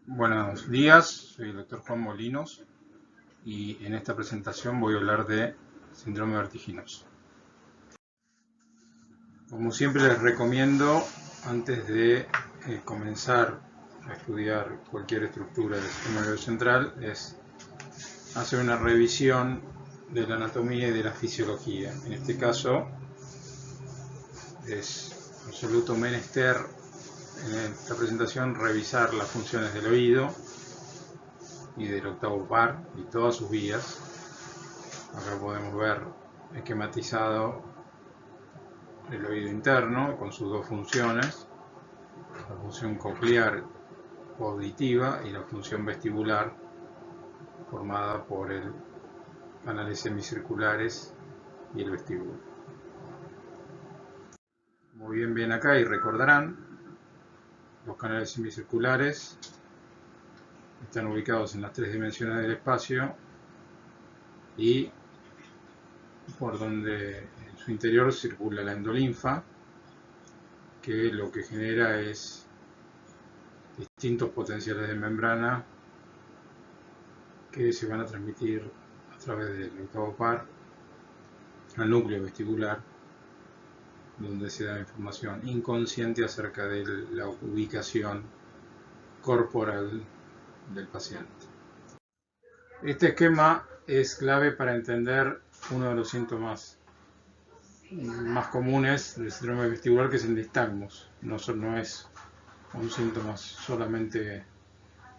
Buenos días, soy el doctor Juan Molinos y en esta presentación voy a hablar de síndrome vertiginoso. Como siempre les recomiendo, antes de comenzar a estudiar cualquier estructura del sistema nervioso central, es hacer una revisión de la anatomía y de la fisiología. En este caso es absoluto menester en esta presentación revisar las funciones del oído y del octavo par y todas sus vías. Acá podemos ver esquematizado el oído interno con sus dos funciones, la función coclear o auditiva y la función vestibular formada por el canales semicirculares y el vestíbulo. Como bien ven acá y recordarán, los canales semicirculares están ubicados en las tres dimensiones del espacio y por donde en su interior circula la endolinfa, que lo que genera es distintos potenciales de membrana que se van a transmitir a través del octavo par al núcleo vestibular, donde se da información inconsciente acerca de la ubicación corporal del paciente. Este esquema es clave para entender uno de los síntomas más comunes del síndrome vestibular, que es el nistagmus. No es un síntoma solamente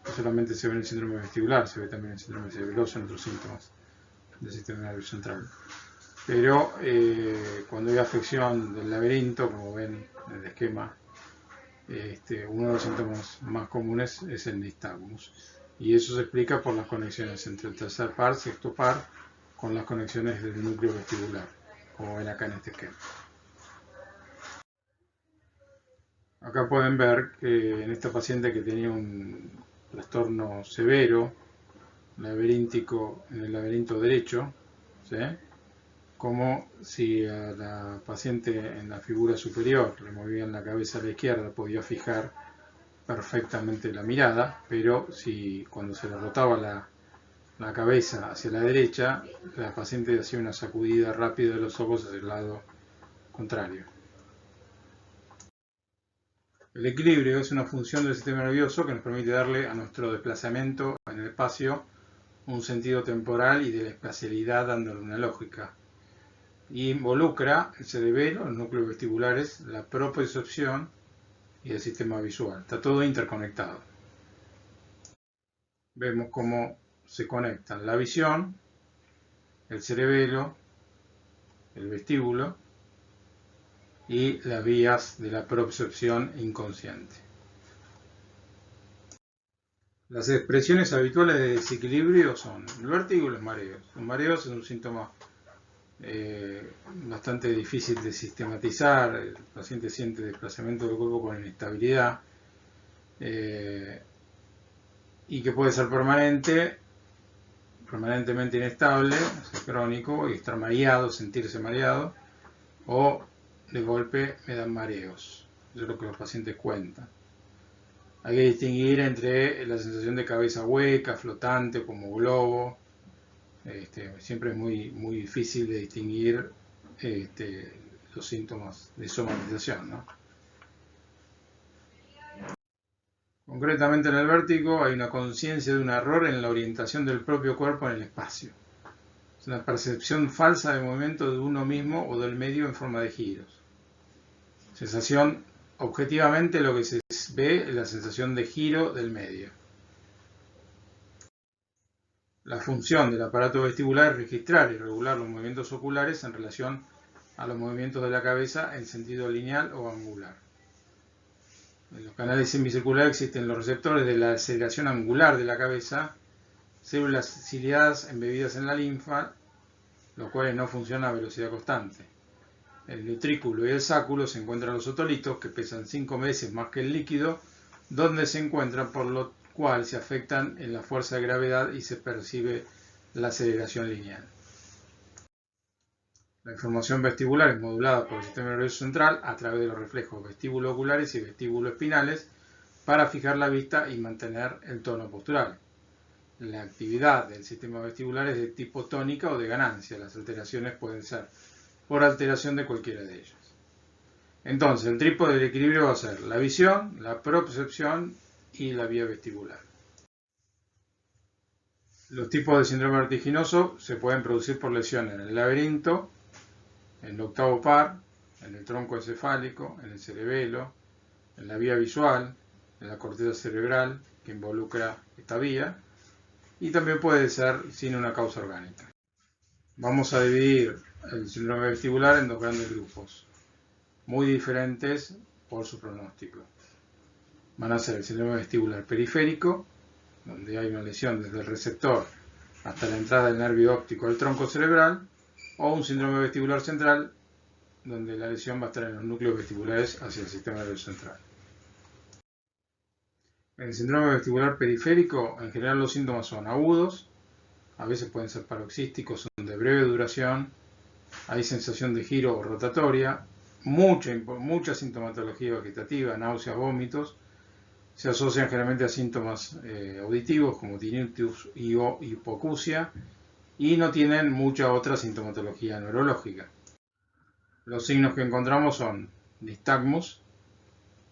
se ve en el síndrome vestibular, se ve también en el síndrome cerebeloso, en otros síntomas del sistema nervioso central. Pero cuando hay afección del laberinto, como ven en el esquema, uno de los síntomas más comunes es el nistagmus. Y eso se explica por las conexiones entre el tercer par, sexto par, con las conexiones del núcleo vestibular, como ven acá en este esquema. Acá pueden ver que en esta paciente que tenía un trastorno severo laberíntico en el laberinto derecho, ¿sí?, como si a la paciente en la figura superior le movían la cabeza a la izquierda podía fijar perfectamente la mirada, pero si cuando se le rotaba la cabeza hacia la derecha, la paciente hacía una sacudida rápida de los ojos hacia el lado contrario. El equilibrio es una función del sistema nervioso que nos permite darle a nuestro desplazamiento en el espacio un sentido temporal y de la espacialidad dándole una lógica. Y involucra el cerebelo, los núcleos vestibulares, la propiocepción y el sistema visual. Está todo interconectado. Vemos cómo se conectan la visión, el cerebelo, el vestíbulo y las vías de la propiocepción inconsciente. Las expresiones habituales de desequilibrio son el vértigo y los mareos. Los mareos es un síntoma bastante difícil de sistematizar. El paciente siente desplazamiento del cuerpo con inestabilidad y que puede ser permanentemente inestable, es crónico, y estar mareado, sentirse mareado, o de golpe me dan mareos. Eso es lo que los pacientes cuentan. Hay que distinguir entre la sensación de cabeza hueca, flotante, como globo. Siempre es muy difícil de distinguir los síntomas de somatización, ¿no? Concretamente en el vértigo hay una conciencia de un error en la orientación del propio cuerpo en el espacio. Es una percepción falsa de movimiento de uno mismo o del medio en forma de giros. Sensación, objetivamente lo que se ve es la sensación de giro del medio. La función del aparato vestibular es registrar y regular los movimientos oculares en relación a los movimientos de la cabeza en sentido lineal o angular. En los canales semicirculares existen los receptores de la aceleración angular de la cabeza, células ciliadas embebidas en la linfa, los cuales no funcionan a velocidad constante. En el utrículo y el sáculo se encuentran los otolitos, que pesan 5 veces más que el líquido, donde se encuentran, por lo cual se afectan en la fuerza de gravedad y se percibe la aceleración lineal. La información vestibular es modulada por el sistema nervioso central a través de los reflejos vestíbulo-oculares y vestíbulo-espinales, para fijar la vista y mantener el tono postural. La actividad del sistema vestibular es de tipo tónica o de ganancia. Las alteraciones pueden ser por alteración de cualquiera de ellas. Entonces, el trípode del equilibrio va a ser la visión, la propriocepción y la vía vestibular. Los tipos de síndrome vertiginoso se pueden producir por lesión en el laberinto, en el octavo par, en el tronco encefálico, en el cerebelo, en la vía visual, en la corteza cerebral que involucra esta vía, y también puede ser sin una causa orgánica. Vamos a dividir el síndrome vestibular en dos grandes grupos, muy diferentes por su pronóstico. Van a ser el síndrome vestibular periférico, donde hay una lesión desde el receptor hasta la entrada del nervio óptico al tronco cerebral, o un síndrome vestibular central, donde la lesión va a estar en los núcleos vestibulares hacia el sistema nervioso central. En el síndrome vestibular periférico, en general los síntomas son agudos, a veces pueden ser paroxísticos, son de breve duración, hay sensación de giro o rotatoria, mucha sintomatología vegetativa, náuseas, vómitos, se asocian generalmente a síntomas auditivos como tinnitus y o hipoacusia y no tienen mucha otra sintomatología neurológica. Los signos que encontramos son nistagmus,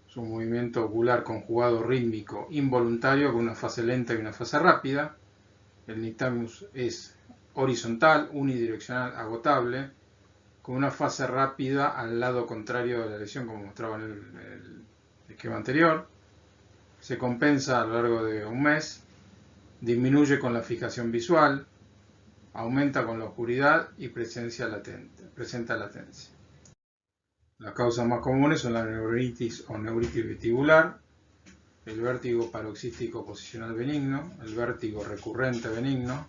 es un movimiento ocular conjugado rítmico involuntario con una fase lenta y una fase rápida. El nistagmus es horizontal, unidireccional, agotable, con una fase rápida al lado contrario de la lesión, como mostraba en el esquema anterior. Se compensa a lo largo de un mes, disminuye con la fijación visual, aumenta con la oscuridad y presenta latencia. Las causas más comunes son la neuritis o neuritis vestibular, el vértigo paroxístico posicional benigno, el vértigo recurrente benigno,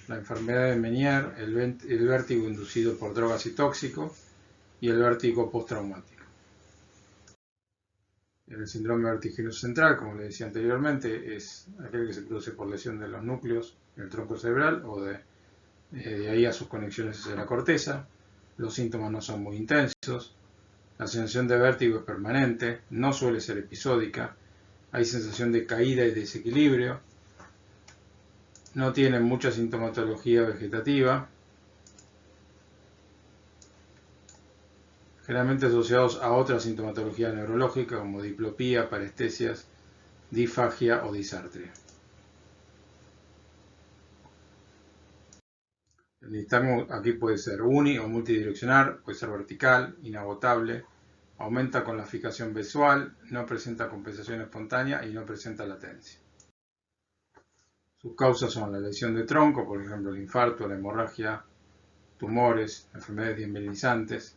la enfermedad de Meniere, el vértigo inducido por drogas y tóxicos y el vértigo postraumático. El síndrome vertiginoso central, como les decía anteriormente, es aquel que se produce por lesión de los núcleos en el tronco cerebral o de ahí a sus conexiones hacia la corteza. Los síntomas no son muy intensos. La sensación de vértigo es permanente, no suele ser episódica. Hay sensación de caída y desequilibrio. No tienen mucha sintomatología vegetativa. Generalmente asociados a otra sintomatología neurológica como diplopía, parestesias, disfagia o disartria. El nistagmus aquí puede ser uni o multidireccional, puede ser vertical, inagotable, aumenta con la fijación visual, no presenta compensación espontánea y no presenta latencia. Sus causas son la lesión de tronco, por ejemplo el infarto, la hemorragia, tumores, enfermedades dismielizantes,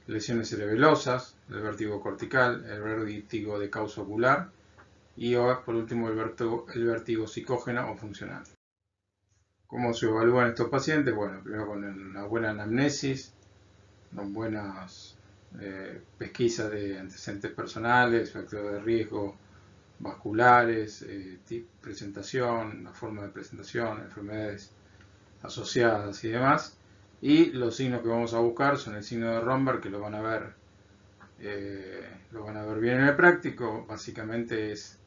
lesiones cerebelosas, el vértigo cortical, el vértigo de causa ocular y por último el vértigo psicógeno o funcional. ¿Cómo se evalúan estos pacientes? Bueno, primero con una buena anamnesis, con buenas pesquisas de antecedentes personales, factores de riesgo vasculares, presentación, la forma de presentación, enfermedades asociadas y demás. Y los signos que vamos a buscar son el signo de Romberg, que lo van a ver bien en el práctico. Básicamente es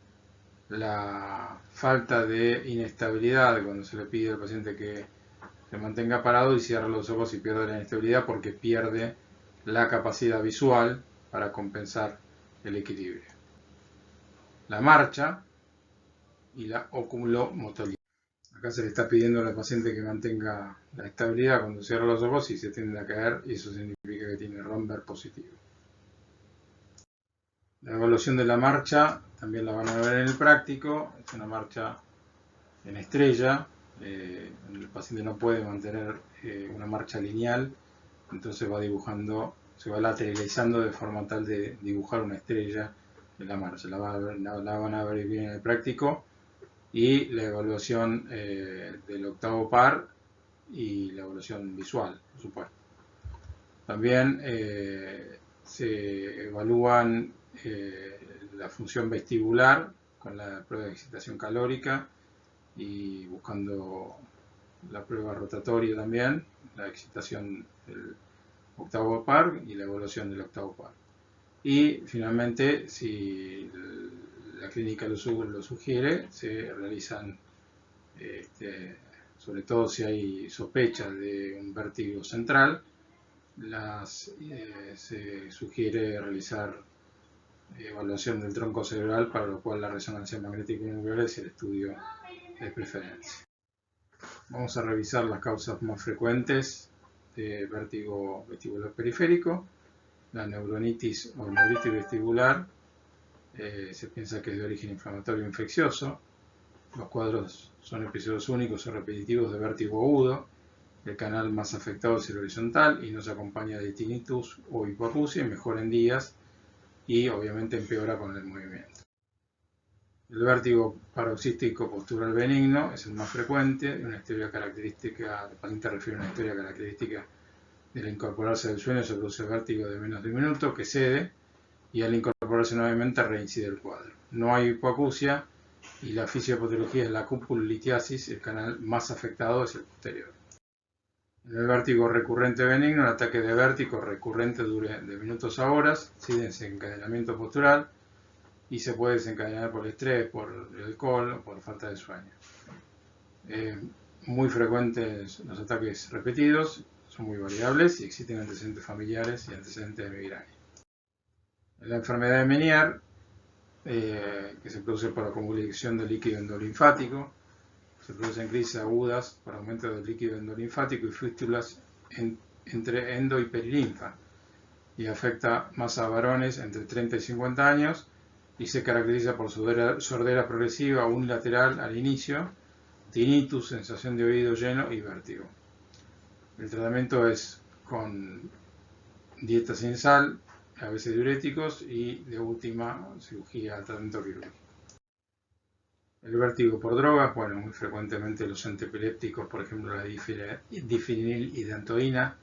la falta de inestabilidad cuando se le pide al paciente que se mantenga parado y cierre los ojos y pierde la inestabilidad porque pierde la capacidad visual para compensar el equilibrio. La marcha y la oculomotilidad. Acá se le está pidiendo al paciente que mantenga la estabilidad cuando cierra los ojos y se tiende a caer, y eso significa que tiene Romberg positivo. La evaluación de la marcha también la van a ver en el práctico. Es una marcha en estrella. El paciente no puede mantener una marcha lineal, entonces va dibujando, se va lateralizando de forma tal de dibujar una estrella en la marcha. La van a ver bien en el práctico. Y la evaluación del octavo par y la evaluación visual, por supuesto. También se evalúan la función vestibular con la prueba de excitación calórica y buscando la prueba rotatoria también, la excitación del octavo par y la evaluación del octavo par. Y finalmente, si la clínica lo sugiere, se realizan, sobre todo si hay sospecha de un vértigo central, se sugiere realizar evaluación del tronco cerebral, para lo cual la resonancia magnética nuclear es el estudio de preferencia. Vamos a revisar las causas más frecuentes de vértigo vestibular periférico. La neuronitis o neuritis vestibular se piensa que es de origen inflamatorio infeccioso. Los cuadros son episodios únicos o repetitivos de vértigo agudo. El canal más afectado es el horizontal y no se acompaña de tinnitus o hipoacusia y mejora en días y obviamente empeora con el movimiento. El vértigo paroxístico postural benigno es el más frecuente, una historia característica, el paciente refiere a una historia característica de la incorporarse del sueño, se produce vértigo de menos de un minuto que cede y al incorporarse nuevamente reincide el cuadro. No hay hipoacusia y la fisiopatología es la cupulolitiasis, el canal más afectado es el posterior. En el vértigo recurrente benigno, el ataque de vértigo recurrente dura de minutos a horas, sin desencadenamiento postural y se puede desencadenar por el estrés, por el alcohol o por falta de sueño. Muy frecuentes los ataques repetidos, son muy variables y existen antecedentes familiares y antecedentes de migraña. La enfermedad de Meniere, que se produce por acumulación de líquido endolinfático, se producen crisis agudas por aumento del líquido endolinfático y fístulas entre endo y perilinfa, y afecta más a varones entre 30 y 50 años y se caracteriza por sordera progresiva unilateral al inicio, tinnitus, sensación de oído lleno y vértigo. El tratamiento es con dieta sin sal, a veces diuréticos y de última cirugía, tratamiento quirúrgico. El vértigo por drogas, bueno, muy frecuentemente los antipilépticos, por ejemplo la difenilidantoína,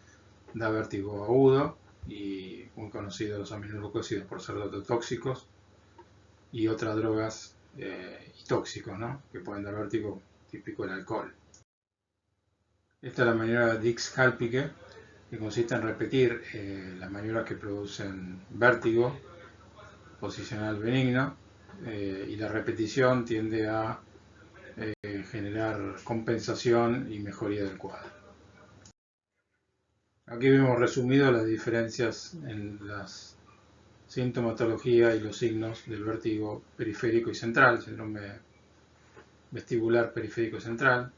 da vértigo agudo y muy conocidos los aminoglucósidos por ser datotóxicos y otras drogas y tóxicos, ¿no?, que pueden dar vértigo, típico el alcohol. Esta es la maniobra Dix-Hallpike, que consiste en repetir las maniobras que producen vértigo posicional benigno y la repetición tiende a generar compensación y mejoría del cuadro. Aquí vemos resumido las diferencias en las sintomatología y los signos del vértigo periférico y central, síndrome vestibular periférico central.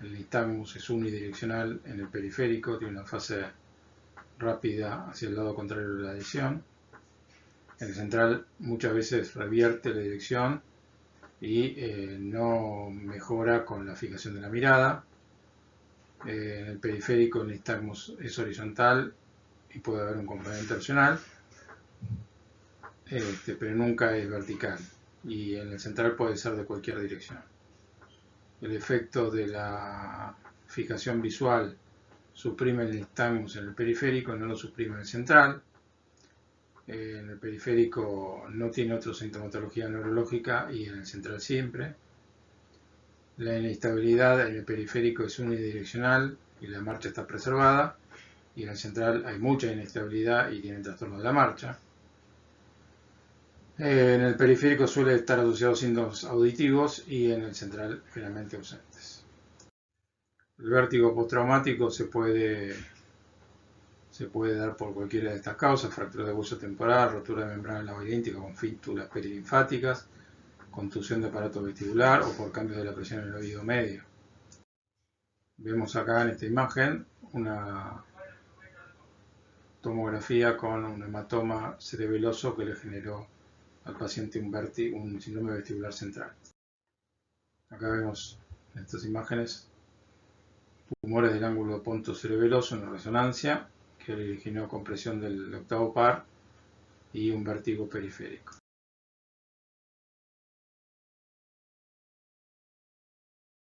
El nistagmus es unidireccional en el periférico, tiene una fase rápida hacia el lado contrario de la adhesión. En el central muchas veces revierte la dirección y no mejora con la fijación de la mirada. En el periférico el nistagmus es horizontal y puede haber un componente torsional, pero nunca es vertical, y en el central puede ser de cualquier dirección. El efecto de la fijación visual suprime el nistagmus en el periférico, no lo suprime en el central. En el periférico no tiene otra sintomatología neurológica y en el central siempre. La inestabilidad en el periférico es unidireccional y la marcha está preservada, y en el central hay mucha inestabilidad y tiene trastorno de la marcha. En el periférico suele estar asociado a síntomas auditivos y en el central generalmente ausentes. El vértigo postraumático se puede dar por cualquiera de estas causas: fractura de hueso temporal, rotura de membrana labiríntica con fístulas perilinfáticas, contusión de aparato vestibular o por cambios de la presión en el oído medio. Vemos acá en esta imagen una tomografía con un hematoma cerebeloso que le generó al paciente un síndrome vestibular central. Acá vemos en estas imágenes tumores del ángulo ponto cerebeloso en resonancia que originó compresión del octavo par y un vértigo periférico.